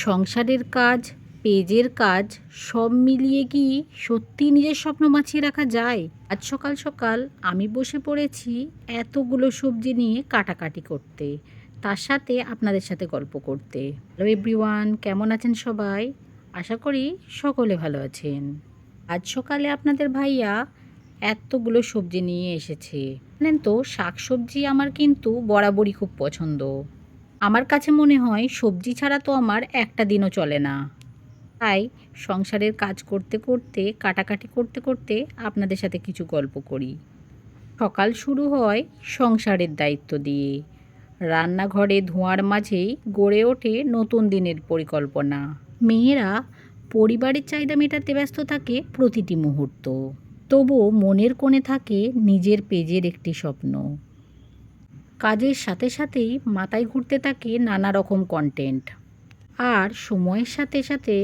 সংসারের কাজ, পেজের কাজ সব মিলিয়ে কি সত্যি নিজের স্বপ্ন বাঁচিয়ে রাখা যায়? আজ সকাল সকাল আমি বসে পড়েছি এতগুলো সবজি নিয়ে কাটাকাটি করতে, তার সাথে আপনাদের সাথে গল্প করতে। হ্যালো এভরিওয়ান, কেমন আছেন সবাই? আশা করি সকলে ভালো আছেন। আজ সকালে আপনাদের ভাইয়া এতগুলো সবজি নিয়ে এসেছে। জানেন তো, শাকসবজি আমার কিন্তু বরাবরই খুব পছন্দ। আমার কাছে মনে হয় সবজি ছাড়া তো আমার একটা দিনও চলে না। তাই সংসারের কাজ করতে করতে, কাটাকাটি করতে করতে আপনাদের সাথে কিছু গল্প করি। সকাল শুরু হয় সংসারের দায়িত্ব দিয়ে। রান্নাঘরে ধোঁয়ার মাঝেই গড়ে ওঠে নতুন দিনের পরিকল্পনা। মেয়েরা পরিবারের চাহিদা মেটাতে ব্যস্ত থাকে প্রতিটি মুহূর্ত। তবুও মনের কোণে থাকে নিজের পেজের একটি স্বপ্ন। কাজের সাথে সাথেই মাথায় ঘুরতে থাকে নানা রকম কন্টেন্ট। আর সময়ের সাথে সাথে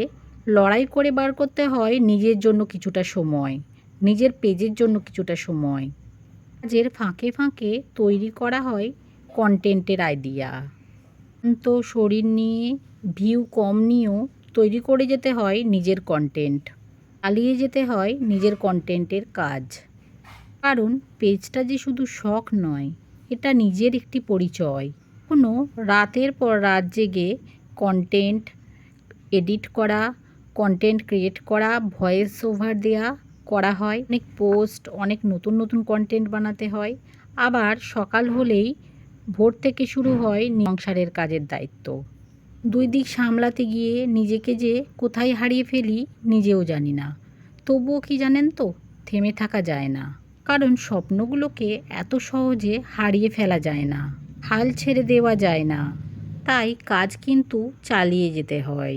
লড়াই করে বার করতে হয় নিজের জন্য কিছুটা সময়, নিজের পেজের জন্য কিছুটা সময়। কাজের ফাঁকে ফাঁকে তৈরি করা হয় কন্টেন্টের আইডিয়া। তো শরীর নিয়ে, ভিউ কম নিয়েও তৈরি করে যেতে হয় নিজের কন্টেন্ট, চালিয়ে যেতে হয় নিজের কন্টেন্টের কাজ। কারণ পেজটা যে শুধু শখ নয়, এটা নিজের একটি পরিচয়। কোনো রাতের পর রাত জেগে কন্টেন্ট এডিট করা, কন্টেন্ট ক্রিয়েট করা, ভয়েস ওভার দেওয়া করা হয়, অনেক পোস্ট, অনেক নতুন নতুন কন্টেন্ট বানাতে হয়। আবার সকাল হলেই ভোর থেকে শুরু হয় সংসারের কাজের দায়িত্ব। দুই দিক সামলাতে গিয়ে নিজেকে যে কোথায় হারিয়ে ফেলি নিজেও জানি না। তবুও কি জানেন তো, থেমে থাকা যায় না। কারণ স্বপ্নগুলোকে এত সহজে হারিয়ে ফেলা যায় না, হাল ছেড়ে দেওয়া যায় না। তাই কাজ কিন্তু চালিয়ে যেতে হয়।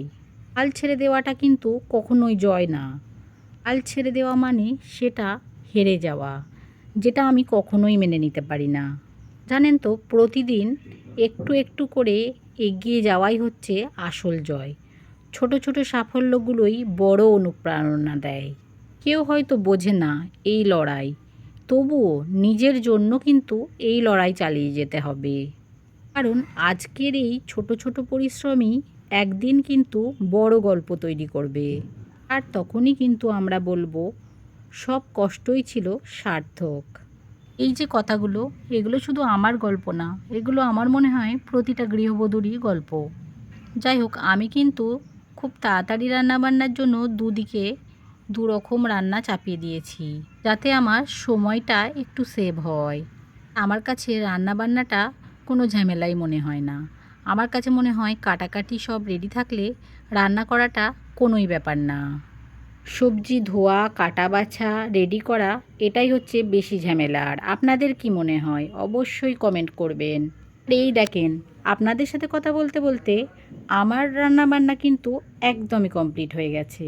হাল ছেড়ে দেওয়াটা কিন্তু কখনোই জয় না। হাল ছেড়ে দেওয়া মানে সেটা হেরে যাওয়া, যেটা আমি কখনোই মেনে নিতে পারি না। জানেন তো, প্রতিদিন একটু একটু করে এগিয়ে যাওয়াই হচ্ছে আসল জয়। ছোট ছোট সাফল্যগুলোই বড় অনুপ্রেরণা দেয়। কেউ হয়তো বোঝে না এই লড়াই, তবুও নিজের জন্য কিন্তু এই লড়াই চালিয়ে যেতে হবে। কারণ আজকের এই ছোট ছোট পরিশ্রমই একদিন কিন্তু বড় গল্প তৈরি করবে। আর তখনই কিন্তু আমরা বলবো সব কষ্টই ছিল সার্থক। এই যে কথাগুলো, এগুলো শুধু আমার গল্প না, এগুলো আমার মনে হয় প্রতিটা গৃহবধূরই গল্প। যাই হোক, আমি কিন্তু খুব তাড়াতাড়ি রান্নাবান্নার জন্য দুদিকে দুরকম রান্না চাপিয়ে দিয়েছি, যাতে আমার সময়টা একটু সেভ হয়। আমার কাছে রান্নাবান্নাটা কোনো ঝামেলাই মনে হয় না। আমার কাছে মনে হয় কাটাকাটি সব রেডি থাকলে রান্না করাটা কোনোই ব্যাপার না। সবজি ধোয়া, কাটা বাছা, রেডি করা, এটাই হচ্ছে বেশি ঝামেলার। আপনাদের কি মনে হয় অবশ্যই কমেন্ট করবেন। আর এই দেখেন, আপনাদের সাথে কথা বলতে বলতে আমার রান্নাবান্না কিন্তু একদমই কমপ্লিট হয়ে গেছে।